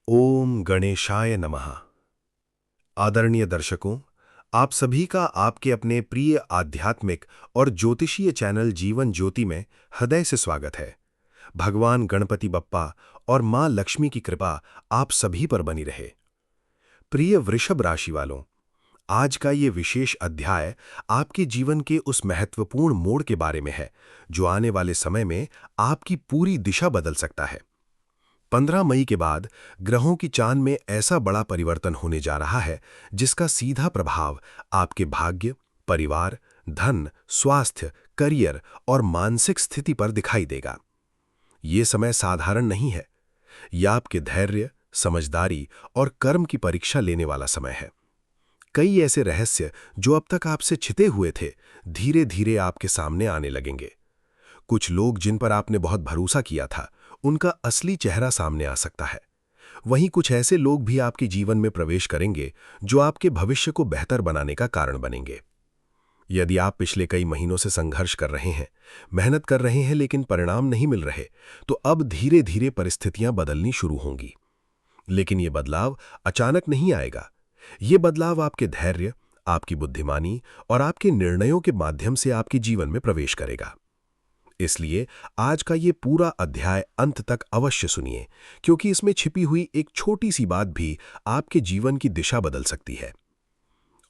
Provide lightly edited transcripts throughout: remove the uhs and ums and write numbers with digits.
ओम गणेशाय नमः। आदरणीय दर्शकों, आप सभी का आपके अपने प्रिय आध्यात्मिक और ज्योतिषीय चैनल जीवन ज्योति में हृदय से स्वागत है। भगवान गणपति बप्पा और मां लक्ष्मी की कृपा आप सभी पर बनी रहे। प्रिय वृषभ राशि वालों, आज का ये विशेष अध्याय आपके जीवन के उस महत्वपूर्ण मोड़ के बारे में है जो आने वाले समय में आपकी पूरी दिशा बदल सकता है। 15 मई के बाद ग्रहों की चांद में ऐसा बड़ा परिवर्तन होने जा रहा है जिसका सीधा प्रभाव आपके भाग्य, परिवार, धन, स्वास्थ्य, करियर और मानसिक स्थिति पर दिखाई देगा। ये समय साधारण नहीं है। यह आपके धैर्य, समझदारी और कर्म की परीक्षा लेने वाला समय है। कई ऐसे रहस्य जो अब तक आपसे छिपे हुए थे, धीरे धीरे आपके सामने आने लगेंगे। कुछ लोग जिन पर आपने बहुत भरोसा किया था, उनका असली चेहरा सामने आ सकता है। वहीं कुछ ऐसे लोग भी आपके जीवन में प्रवेश करेंगे जो आपके भविष्य को बेहतर बनाने का कारण बनेंगे। यदि आप पिछले कई महीनों से संघर्ष कर रहे हैं, मेहनत कर रहे हैं लेकिन परिणाम नहीं मिल रहे, तो अब धीरे धीरे परिस्थितियां बदलनी शुरू होंगी। लेकिन ये बदलाव अचानक नहीं आएगा। ये बदलाव आपके धैर्य, आपकी बुद्धिमानी और आपके निर्णयों के माध्यम से आपके जीवन में प्रवेश करेगा। इसलिए आज का ये पूरा अध्याय अंत तक अवश्य सुनिए, क्योंकि इसमें छिपी हुई एक छोटी सी बात भी आपके जीवन की दिशा बदल सकती है।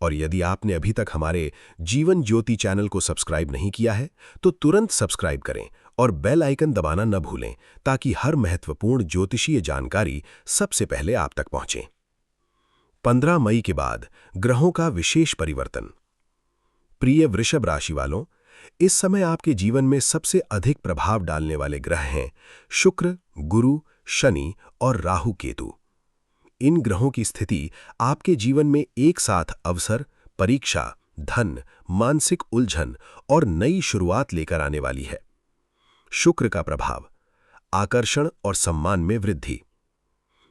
और यदि आपने अभी तक हमारे जीवन ज्योति चैनल को सब्सक्राइब नहीं किया है, तो तुरंत सब्सक्राइब करें और बेल आइकन दबाना न भूलें, ताकि हर महत्वपूर्ण ज्योतिषीय जानकारी सबसे पहले आप तक पहुंचे। 15 मई के बाद ग्रहों का विशेष परिवर्तन। प्रिय वृषभ राशि वालों, इस समय आपके जीवन में सबसे अधिक प्रभाव डालने वाले ग्रह हैं शुक्र, गुरु, शनि और राहु केतु। इन ग्रहों की स्थिति आपके जीवन में एक साथ अवसर, परीक्षा, धन, मानसिक उलझन और नई शुरुआत लेकर आने वाली है। शुक्र का प्रभाव, आकर्षण और सम्मान में वृद्धि।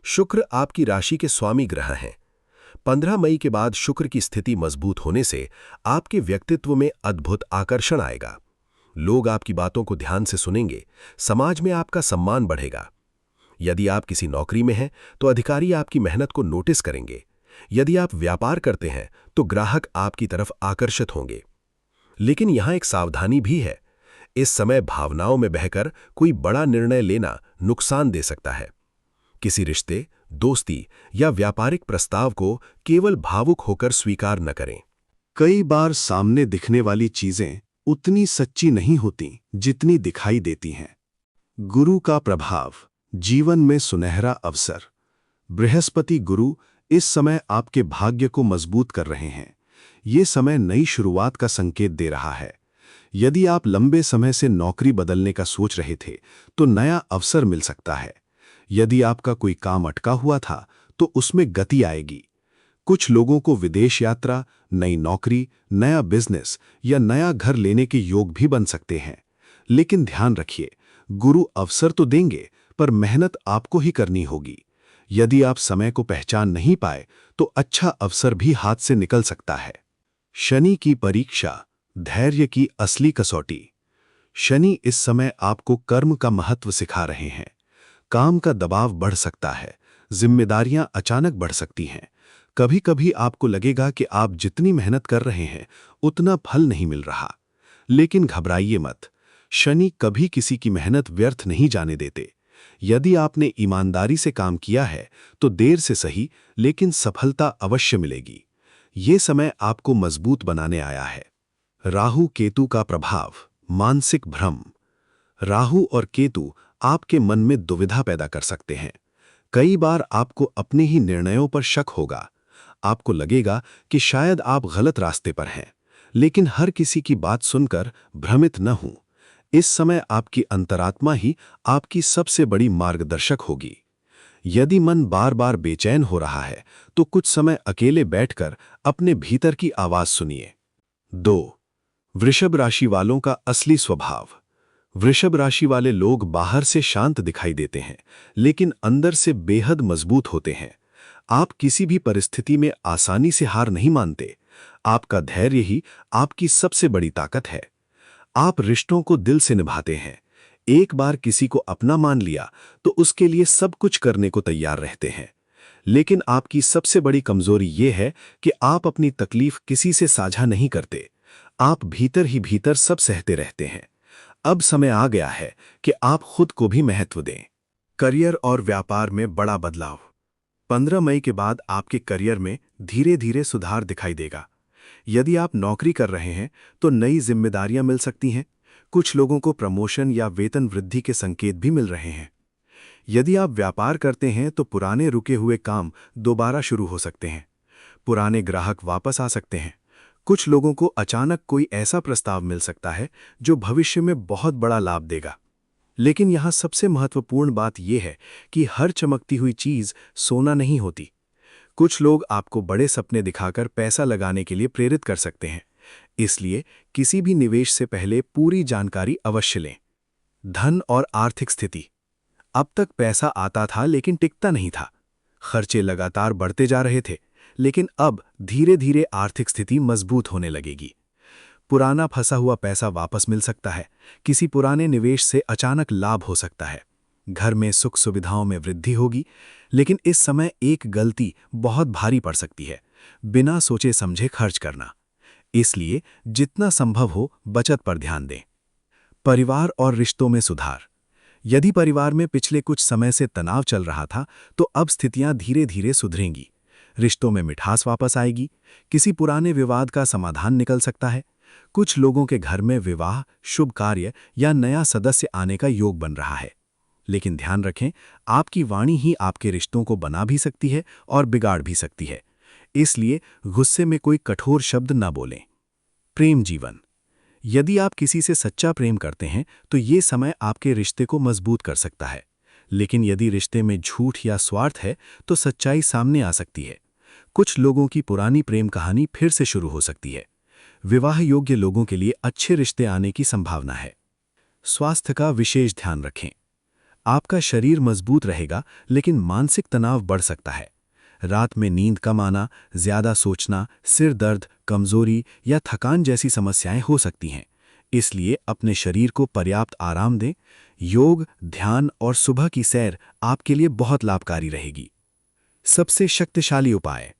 शुक्र आपकी राशि के स्वामी ग्रह हैं। 15 मई के बाद शुक्र की स्थिति मजबूत होने से आपके व्यक्तित्व में अद्भुत आकर्षण आएगा। लोग आपकी बातों को ध्यान से सुनेंगे, समाज में आपका सम्मान बढ़ेगा। यदि आप किसी नौकरी में हैं, तो अधिकारी आपकी मेहनत को नोटिस करेंगे। यदि आप व्यापार करते हैं, तो ग्राहक आपकी तरफ आकर्षित होंगे। लेकिन यहां एक सावधानी भी है। इस समय भावनाओं में बहकर कोई बड़ा निर्णय लेना नुकसान दे सकता है। किसी रिश्ते, दोस्ती या व्यापारिक प्रस्ताव को केवल भावुक होकर स्वीकार न करें। कई बार सामने दिखने वाली चीजें उतनी सच्ची नहीं होती जितनी दिखाई देती हैं। गुरु का प्रभाव, जीवन में सुनहरा अवसर। बृहस्पति गुरु इस समय आपके भाग्य को मजबूत कर रहे हैं। ये समय नई शुरुआत का संकेत दे रहा है। यदि आप लंबे समय से नौकरी बदलने का सोच रहे थे, तो नया अवसर मिल सकता है। यदि आपका कोई काम अटका हुआ था, तो उसमें गति आएगी। कुछ लोगों को विदेश यात्रा, नई नौकरी, नया बिजनेस या नया घर लेने के योग भी बन सकते हैं। लेकिन ध्यान रखिए, गुरु अवसर तो देंगे, पर मेहनत आपको ही करनी होगी। यदि आप समय को पहचान नहीं पाए, तो अच्छा अवसर भी हाथ से निकल सकता है। शनि की परीक्षा, धैर्य की असली कसौटी। शनि इस समय आपको कर्म का महत्व सिखा रहे हैं। काम का दबाव बढ़ सकता है, जिम्मेदारियां अचानक बढ़ सकती हैं। कभी कभी आपको लगेगा कि आप जितनी मेहनत कर रहे हैं, उतना फल नहीं मिल रहा। लेकिन घबराइए मत, शनि कभी किसी की मेहनत व्यर्थ नहीं जाने देते। यदि आपने ईमानदारी से काम किया है, तो देर से सही, लेकिन सफलता अवश्य मिलेगी। ये समय आपको मजबूत बनाने आया है। राहु केतु का प्रभाव, मानसिक भ्रम। राहु और केतु आपके मन में दुविधा पैदा कर सकते हैं। कई बार आपको अपने ही निर्णयों पर शक होगा। आपको लगेगा कि शायद आप गलत रास्ते पर हैं, लेकिन हर किसी की बात सुनकर भ्रमित न हों। इस समय आपकी अंतरात्मा ही आपकी सबसे बड़ी मार्गदर्शक होगी। यदि मन बार बार बेचैन हो रहा है, तो कुछ समय अकेले बैठकर अपने भीतर की आवाज सुनिए। 2. वृषभ राशि वालों का असली स्वभाव। वृषभ राशि वाले लोग बाहर से शांत दिखाई देते हैं, लेकिन अंदर से बेहद मजबूत होते हैं। आप किसी भी परिस्थिति में आसानी से हार नहीं मानते। आपका धैर्य ही आपकी सबसे बड़ी ताकत है। आप रिश्तों को दिल से निभाते हैं। एक बार किसी को अपना मान लिया, तो उसके लिए सब कुछ करने को तैयार रहते हैं। लेकिन आपकी सबसे बड़ी कमजोरी ये है कि आप अपनी तकलीफ किसी से साझा नहीं करते। आप भीतर ही भीतर सब सहते रहते हैं। अब समय आ गया है कि आप खुद को भी महत्व दें। करियर और व्यापार में बड़ा बदलाव। 15 मई के बाद आपके करियर में धीरे धीरे सुधार दिखाई देगा। यदि आप नौकरी कर रहे हैं तो नई जिम्मेदारियां मिल सकती हैं। कुछ लोगों को प्रमोशन या वेतन वृद्धि के संकेत भी मिल रहे हैं। यदि आप व्यापार करते हैं तो पुराने रुके हुए काम दोबारा शुरू हो सकते हैं। पुराने ग्राहक वापस आ सकते हैं। कुछ लोगों को अचानक कोई ऐसा प्रस्ताव मिल सकता है जो भविष्य में बहुत बड़ा लाभ देगा। लेकिन यहां सबसे महत्वपूर्ण बात यह है कि हर चमकती हुई चीज सोना नहीं होती। कुछ लोग आपको बड़े सपने दिखाकर पैसा लगाने के लिए प्रेरित कर सकते हैं। इसलिए किसी भी निवेश से पहले पूरी जानकारी अवश्य लें। धन और आर्थिक स्थिति। अब तक पैसा आता था लेकिन टिकता नहीं था। खर्चे लगातार बढ़ते जा रहे थे, लेकिन अब धीरे धीरे आर्थिक स्थिति मजबूत होने लगेगी। पुराना फंसा हुआ पैसा वापस मिल सकता है। किसी पुराने निवेश से अचानक लाभ हो सकता है। घर में सुख सुविधाओं में वृद्धि होगी, लेकिन इस समय एक गलती बहुत भारी पड़ सकती है, बिना सोचे समझे खर्च करना। इसलिए जितना संभव हो बचत पर ध्यान दें। परिवार और रिश्तों में सुधार। यदि परिवार में पिछले कुछ समय से तनाव चल रहा था तो अब स्थितियां धीरे धीरे सुधरेंगी। रिश्तों में मिठास वापस आएगी। किसी पुराने विवाद का समाधान निकल सकता है। कुछ लोगों के घर में विवाह, शुभ कार्य या नया सदस्य आने का योग बन रहा है। लेकिन ध्यान रखें, आपकी वाणी ही आपके रिश्तों को बना भी सकती है और बिगाड़ भी सकती है। इसलिए गुस्से में कोई कठोर शब्द न बोलें। प्रेम जीवन। यदि आप किसी से सच्चा प्रेम करते हैं तो ये समय आपके रिश्ते को मजबूत कर सकता है। लेकिन यदि रिश्ते में झूठ या स्वार्थ है तो सच्चाई सामने आ सकती है। कुछ लोगों की पुरानी प्रेम कहानी फिर से शुरू हो सकती है। विवाह योग्य लोगों के लिए अच्छे रिश्ते आने की संभावना है। स्वास्थ्य का विशेष ध्यान रखें। आपका शरीर मजबूत रहेगा, लेकिन मानसिक तनाव बढ़ सकता है। रात में नींद कम आना, ज्यादा सोचना, सिर दर्द, कमजोरी या थकान जैसी समस्याएं हो सकती हैं। इसलिए अपने शरीर को पर्याप्त आराम दें। योग, ध्यान और सुबह की सैर आपके लिए बहुत लाभकारी रहेगी। सबसे शक्तिशाली उपाय।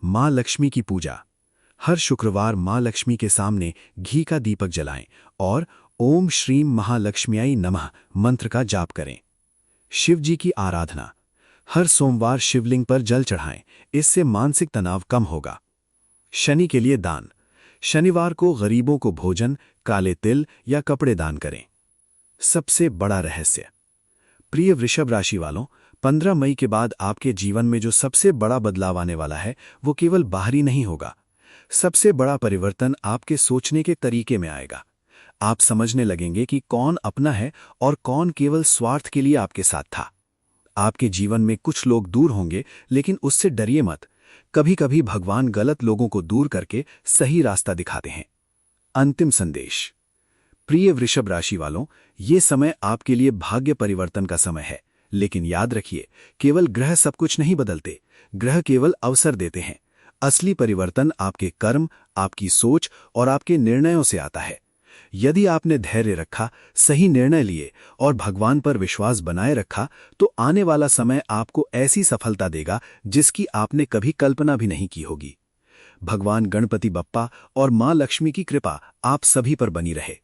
मां लक्ष्मी की पूजा। हर शुक्रवार मां लक्ष्मी के सामने घी का दीपक जलाएं और ओम श्रीम महालक्ष्म्याय नमः मंत्र का जाप करें। शिव जी की आराधना। हर सोमवार शिवलिंग पर जल चढ़ाएं, इससे मानसिक तनाव कम होगा। शनि के लिए दान। शनिवार को गरीबों को भोजन, काले तिल या कपड़े दान करें। सबसे बड़ा रहस्य। प्रिय वृषभ राशि वालों, 15 मई के बाद आपके जीवन में जो सबसे बड़ा बदलाव आने वाला है वो केवल बाहरी नहीं होगा। सबसे बड़ा परिवर्तन आपके सोचने के तरीके में आएगा। आप समझने लगेंगे कि कौन अपना है और कौन केवल स्वार्थ के लिए आपके साथ था। आपके जीवन में कुछ लोग दूर होंगे, लेकिन उससे डरिए मत। कभी कभी भगवान गलत लोगों को दूर करके सही रास्ता दिखाते हैं। अंतिम संदेश। प्रिय वृषभ राशि वालों, ये समय आपके लिए भाग्य परिवर्तन का समय है। लेकिन याद रखिए, केवल ग्रह सब कुछ नहीं बदलते, ग्रह केवल अवसर देते हैं। असली परिवर्तन आपके कर्म, आपकी सोच और आपके निर्णयों से आता है। यदि आपने धैर्य रखा, सही निर्णय लिए और भगवान पर विश्वास बनाए रखा, तो आने वाला समय आपको ऐसी सफलता देगा जिसकी आपने कभी कल्पना भी नहीं की होगी। भगवान गणपति बप्पा और मां लक्ष्मी की कृपा आप सभी पर बनी रहे।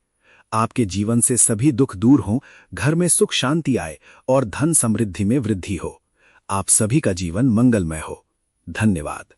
आपके जीवन से सभी दुख दूर हों, घर में सुख शांति आए और धन समृद्धि में वृद्धि हो। आप सभी का जीवन मंगलमय हो। धन्यवाद।